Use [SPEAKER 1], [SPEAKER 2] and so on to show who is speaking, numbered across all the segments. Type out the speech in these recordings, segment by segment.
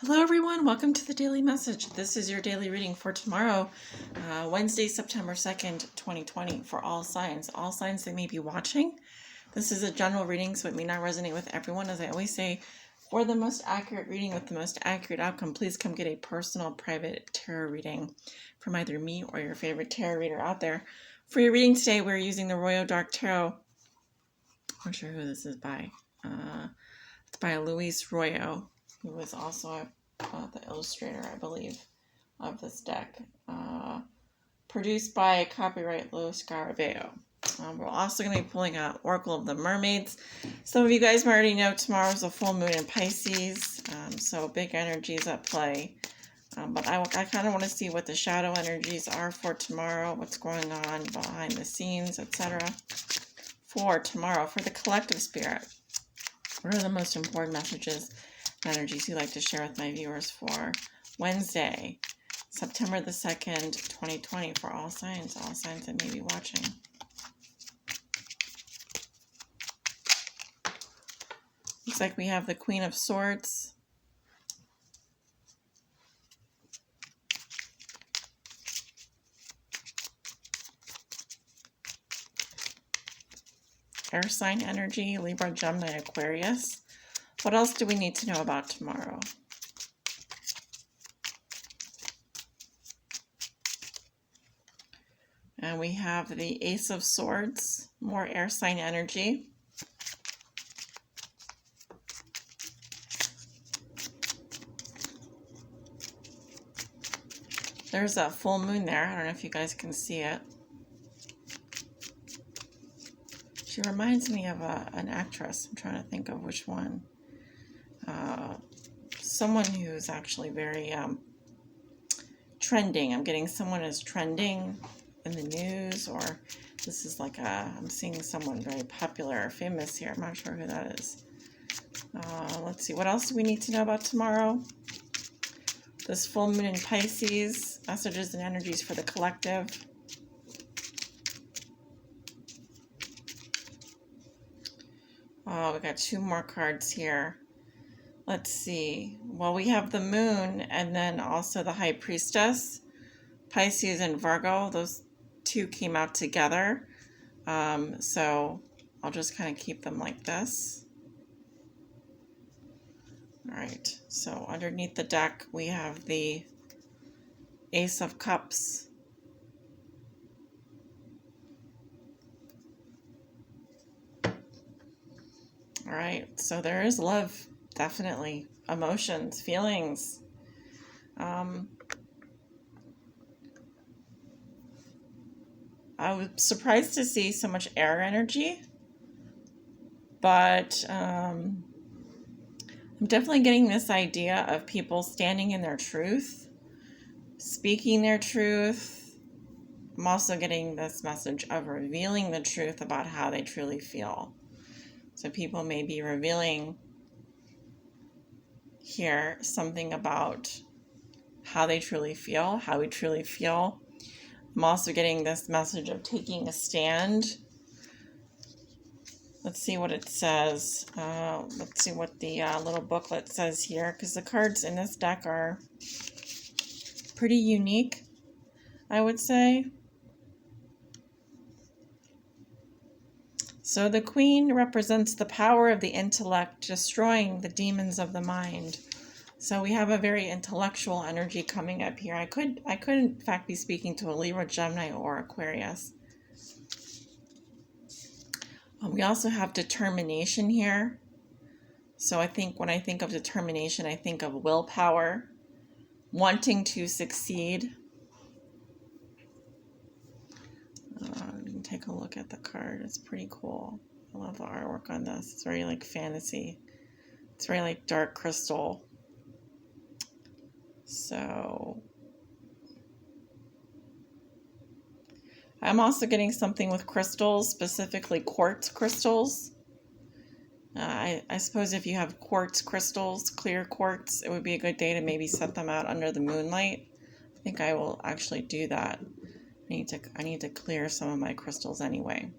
[SPEAKER 1] Hello everyone, welcome to the daily message. This is your daily reading for tomorrow, Wednesday, September 2nd, 2020, for all signs that may be watching. This is a general reading, so it may not resonate with everyone. As I always say, for the most accurate reading with the most accurate outcome, please come get a personal, private tarot reading from either me or your favorite tarot reader out there. For your reading today, we're using the ROYO Dark Tarot. I'm not sure who this is by. It's by Luis ROYO, who was also the illustrator, I believe, of this deck. Produced by copyright Los Garabeo. We're also going to be pulling out Oracle of the Mermaids. Some of you guys might already know tomorrow's a full moon in Pisces, so big energies at play. But I kind of want to see what the shadow energies are for tomorrow, what's going on behind the scenes, etc. For tomorrow, for the collective spirit. What are the most important messages and energies you'd like to share with my viewers for Wednesday, September the 2nd, 2020, for all signs that may be watching? Looks like we have the Queen of Swords, air sign energy, Libra, Gemini, Aquarius. What else do we need to know about tomorrow? And we have the Ace of Swords, more air sign energy. There's a full moon there. I don't know if you guys can see it. She reminds me of an actress. I'm trying to think of which one. Someone who's actually very trending. I'm getting someone as trending in the news, or this is like I'm seeing someone very popular or famous here. I'm not sure who that is. Let's see. What else do we need to know about tomorrow? This full moon in Pisces, messages and energies for the collective. Oh, we got two more cards here. Let's see. Well, we have the moon and then also the high priestess, Pisces and Virgo. Those two came out together. So I'll just kind of keep them like this. All right. So underneath the deck, we have the Ace of Cups. All right. So there is love. Definitely. Emotions, feelings. I was surprised to see so much air energy, but I'm definitely getting this idea of people standing in their truth, speaking their truth. I'm also getting this message of revealing the truth about how they truly feel. So people may be revealing here something about how they truly feel, how we truly feel. I'm also getting this message of taking a stand. Let's see what it says. Let's see what the little booklet says here, because the cards in this deck are pretty unique, I would say. So the Queen represents the power of the intellect, destroying the demons of the mind. So we have a very intellectual energy coming up here. I could in fact be speaking to a Libra, Gemini, or Aquarius. We also have determination here. So I think when I think of determination, I think of willpower, wanting to succeed. You can take a look at the card. It's pretty cool. I love the artwork on this. It's very like fantasy. It's very like dark crystal. So I'm also getting something with crystals, specifically quartz crystals. I suppose if you have quartz crystals, clear quartz, it would be a good day to maybe set them out under the moonlight. I think I will actually do that. I need to clear some of my crystals anyway.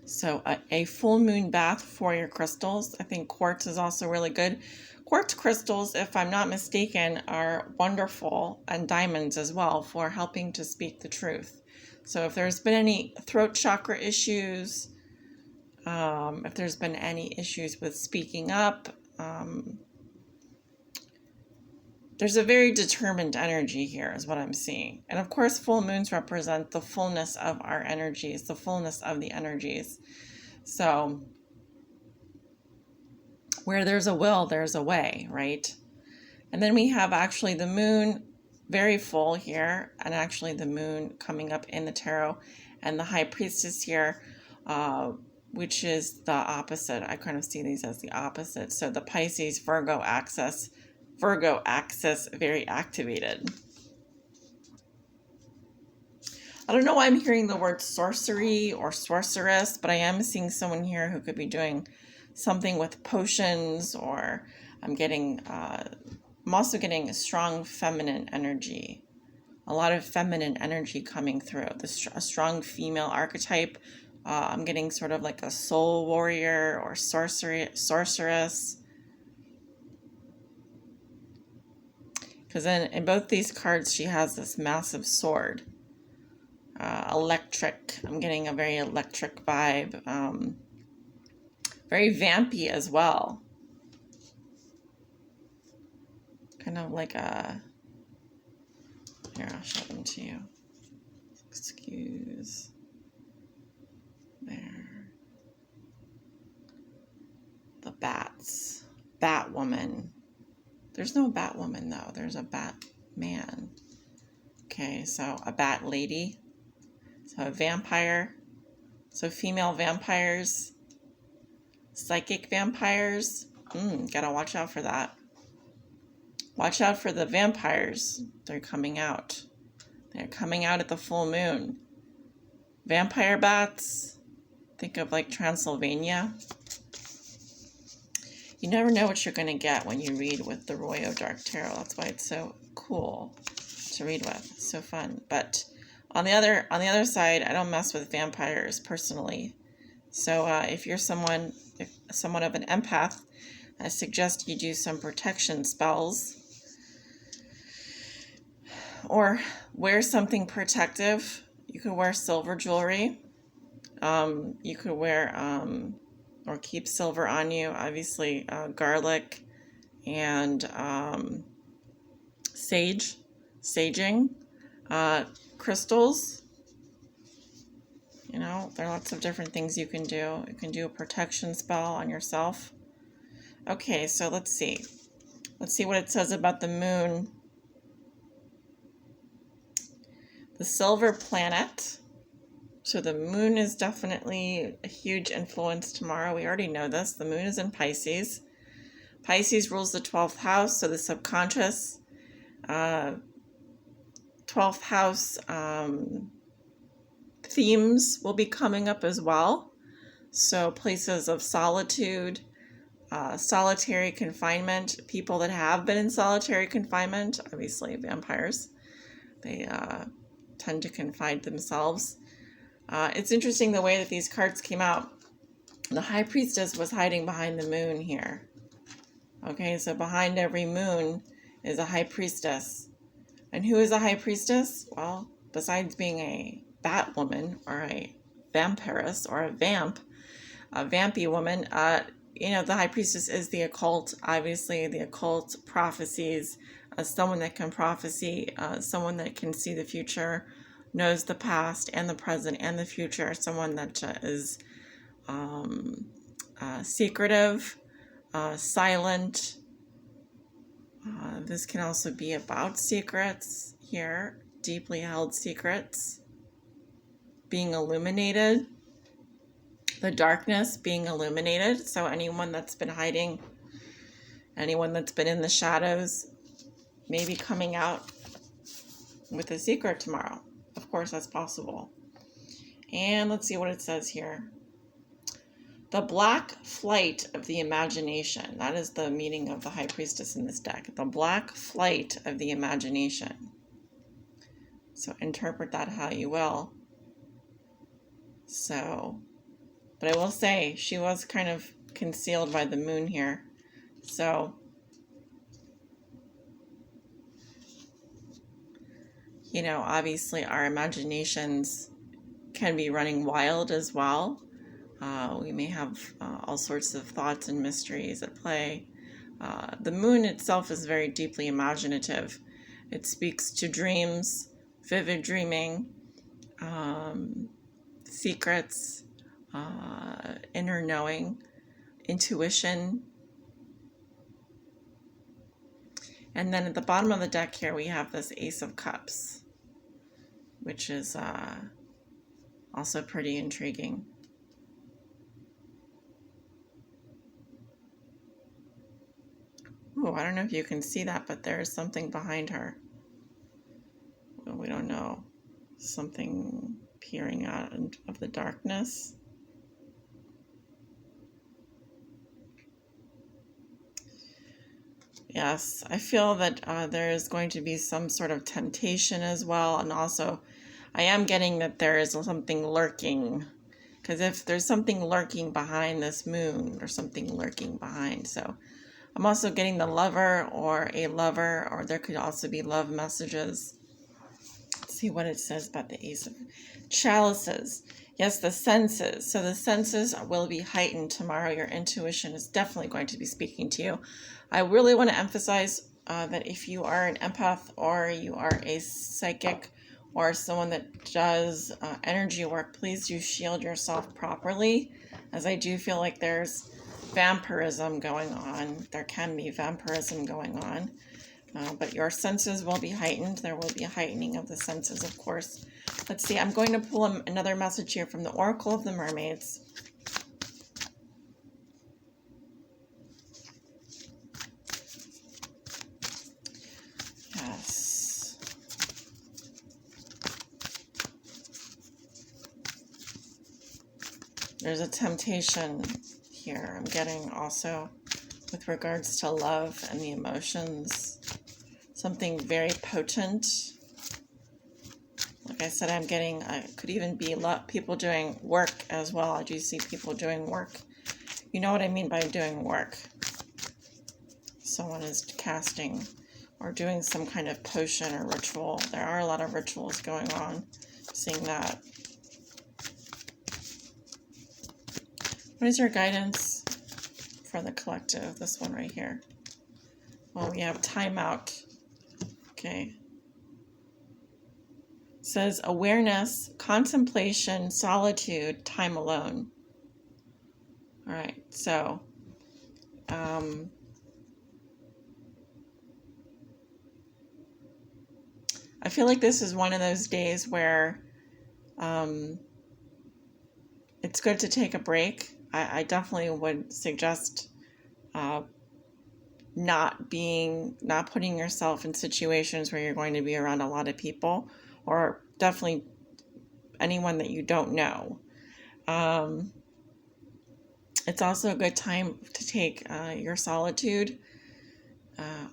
[SPEAKER 1] So a full moon bath for your crystals. I think quartz is also really good. Quartz crystals, if I'm not mistaken, are wonderful, and diamonds as well, for helping to speak the truth. So if there's been any throat chakra issues, if there's been any issues with speaking up, there's a very determined energy here is what I'm seeing. And of course, full moons represent the fullness of our energies, the fullness of the energies. So where there's a will, there's a way, right? And then we have actually the moon very full here, and actually the moon coming up in the tarot, and the high priestess here, which is the opposite. I kind of see these as the opposite. So the Pisces Virgo axis very activated. I don't know why I'm hearing the word sorcery or sorceress, but I am seeing someone here who could be doing something with potions, or I'm also getting a strong feminine energy. A lot of feminine energy coming through. A strong female archetype. I'm getting sort of like a soul warrior or sorceress. Because then in both these cards, she has this massive sword. Electric. I'm getting a very electric vibe. Very vampy as well. Kind of like a... Here, I'll show them to you. Excuse. There. The bats. Batwoman. There's no Batwoman, though. There's a Batman. Okay, so a Bat Lady. So a vampire. So female vampires. Psychic vampires. Gotta watch out for that. Watch out for the vampires. They're coming out. They're coming out at the full moon. Vampire bats. Think of like Transylvania. You never know what you're going to get when you read with the ROYO Dark Tarot. That's why it's so cool to read with. It's so fun. But on the other side, I don't mess with vampires personally. So if you're somewhat of an empath, I suggest you do some protection spells. Or wear something protective. You could wear silver jewelry. You could wear, or keep silver on you. Obviously, garlic and saging, crystals. You know, there are lots of different things you can do. You can do a protection spell on yourself. Okay, so let's see. Let's see what it says about the moon. The silver planet. So the moon is definitely a huge influence tomorrow. We already know this. The moon is in Pisces. Pisces rules the 12th house, so the subconscious. 12th house themes will be coming up as well. So places of solitude, solitary confinement, people that have been in solitary confinement, obviously vampires. They tend to confine themselves. It's interesting the way that these cards came out. The High Priestess was hiding behind the moon here. Okay, so behind every moon is a High Priestess. And who is a High Priestess? Well, besides being a Batwoman or a vampiress or a vampy woman, you know, the High Priestess is the occult, obviously the occult prophecies, someone that can prophesy, someone that can see the future, knows the past and the present and the future, someone that is secretive, silent. This can also be about secrets here, deeply held secrets, being illuminated, the darkness being illuminated. So anyone that's been hiding, anyone that's been in the shadows, maybe coming out with a secret tomorrow. Of course, that's possible. And let's see what it says here. The black flight of the imagination. That is the meaning of the High Priestess in this deck. The black flight of the imagination. So interpret that how you will. So, but I will say she was kind of concealed by the moon here. So you know, obviously our imaginations can be running wild as well. We may have all sorts of thoughts and mysteries at play. The moon itself is very deeply imaginative. It speaks to dreams, vivid dreaming, secrets, inner knowing, intuition. And then at the bottom of the deck here, we have this Ace of Cups, which is also pretty intriguing. Oh, I don't know if you can see that, but there is something behind her. Well, we don't know. Something peering out of the darkness. Yes, I feel that there is going to be some sort of temptation as well. And also, I am getting that there is something lurking. Because if there's something lurking behind this moon, there's something lurking behind. So I'm also getting the lover or a lover, or there could also be love messages. Let's see what it says about the Ace of Chalices. Yes, the senses. So the senses will be heightened tomorrow. Your intuition is definitely going to be speaking to you. I really want to emphasize that if you are an empath or you are a psychic or someone that does energy work, please do shield yourself properly, as I do feel like there's vampirism going on. There can be vampirism going on. But your senses will be heightened. There will be a heightening of the senses, of course. Let's see. I'm going to pull another message here from the Oracle of the Mermaids. Yes. There's a temptation here I'm getting also with regards to love and the emotions. Something very potent. Like I said, I'm getting, could even be people doing work as well. I do see people doing work. You know what I mean by doing work. Someone is casting or doing some kind of potion or ritual. There are a lot of rituals going on. Seeing that. What is your guidance for the collective? This one right here. Well, we have timeout. Okay. It says awareness, contemplation, solitude, time alone. All right. So, I feel like this is one of those days where it's good to take a break. I definitely would suggest not putting yourself in situations where you're going to be around a lot of people, or definitely anyone that you don't know. It's also a good time to take your solitude.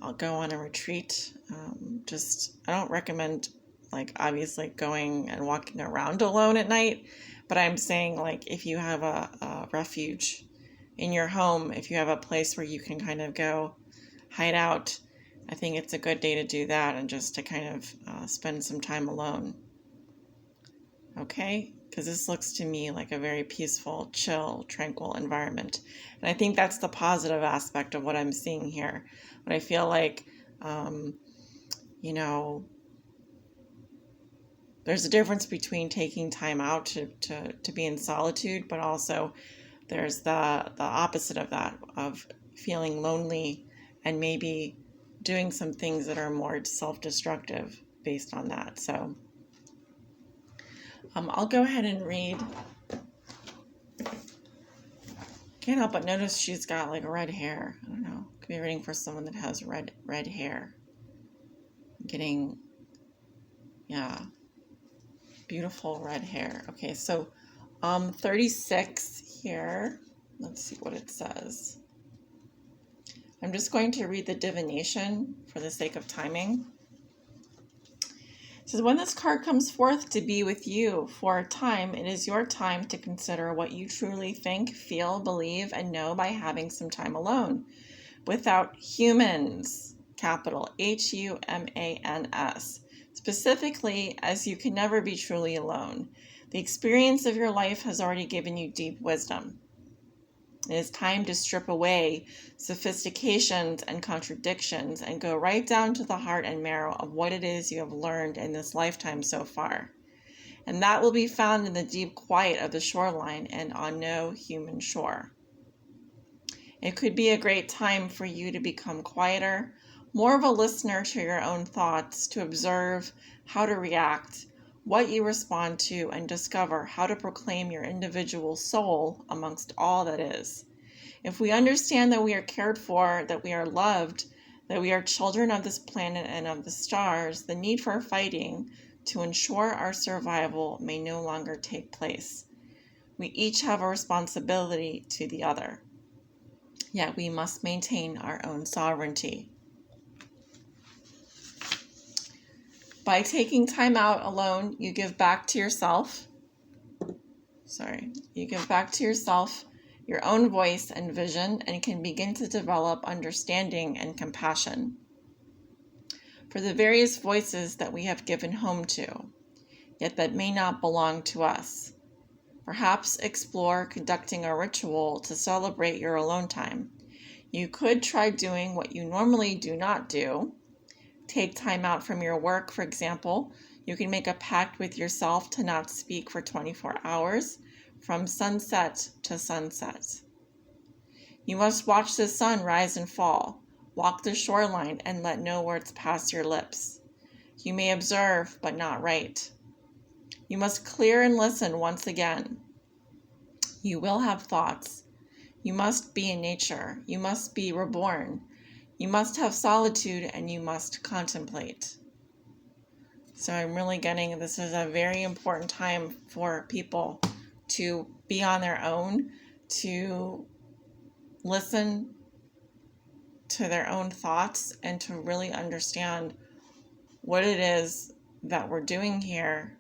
[SPEAKER 1] I'll go on a retreat. I don't recommend, like, obviously going and walking around alone at night, but I'm saying, like, if you have a refuge in your home, if you have a place where you can kind of go hide out, I think it's a good day to do that and just to kind of spend some time alone. Okay? Because this looks to me like a very peaceful, chill, tranquil environment. And I think that's the positive aspect of what I'm seeing here. But I feel like, you know, there's a difference between taking time out to be in solitude, but also there's the opposite of that, of feeling lonely and maybe doing some things that are more self-destructive based on that. So I'll go ahead and read. Can't help but notice she's got like red hair. I don't know. Could be reading for someone that has red hair. Getting, yeah, beautiful red hair. Okay, so 36 here. Let's see what it says. I'm just going to read the divination for the sake of timing. It says, when this card comes forth to be with you for a time, it is your time to consider what you truly think, feel, believe, and know by having some time alone. Without humans, capital Humans. specifically as you can never be truly alone. The experience of your life has already given you deep wisdom. It is time to strip away sophistications and contradictions and go right down to the heart and marrow of what it is you have learned in this lifetime so far. And that will be found in the deep quiet of the shoreline and on no human shore. It could be a great time for you to become quieter, more of a listener to your own thoughts, to observe how to react, what you respond to, and discover how to proclaim your individual soul amongst all that is. If we understand that we are cared for, that we are loved, that we are children of this planet and of the stars, the need for fighting to ensure our survival may no longer take place. We each have a responsibility to the other, yet we must maintain our own sovereignty. By taking time out alone, you give back to yourself. You give back to yourself your own voice and vision, and can begin to develop understanding and compassion for the various voices that we have given home to, yet that may not belong to us. Perhaps explore conducting a ritual to celebrate your alone time. You could try doing what you normally do not do. Take time out from your work, for example. You can make a pact with yourself to not speak for 24 hours, from sunset to sunset. You must watch the sun rise and fall. Walk the shoreline and let no words pass your lips. You may observe, but not write. You must clear and listen once again. You will have thoughts. You must be in nature. You must be reborn. You must have solitude, and you must contemplate. So I'm really getting this is a very important time for people to be on their own, to listen to their own thoughts, and to really understand what it is that we're doing here.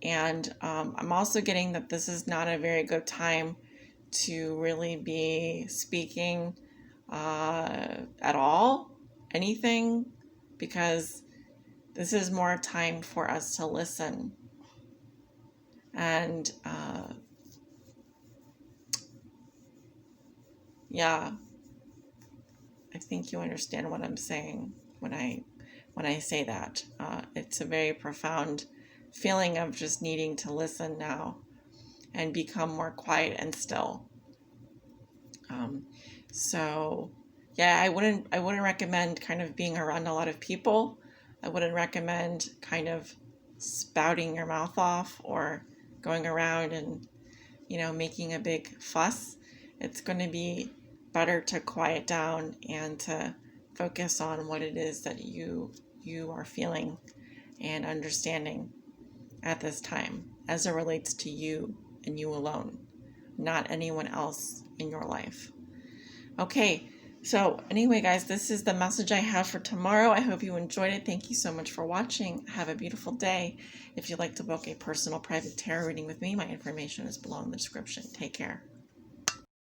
[SPEAKER 1] And I'm also getting that this is not a very good time to really be speaking at all, anything, because this is more time for us to listen. And I think you understand what I'm saying when I say that. It's a very profound feeling of just needing to listen now and become more quiet and still. I wouldn't recommend kind of being around a lot of people. I wouldn't recommend kind of spouting your mouth off or going around and, making a big fuss. It's going to be better to quiet down and to focus on what it is that you are feeling and understanding at this time as it relates to you and you alone, not anyone else in your life. Okay, so anyway, guys, this is the message I have for tomorrow. I hope you enjoyed it. Thank you so much for watching. Have a beautiful day. If you'd like to book a personal private tarot reading with me, my information is below in the description. Take care.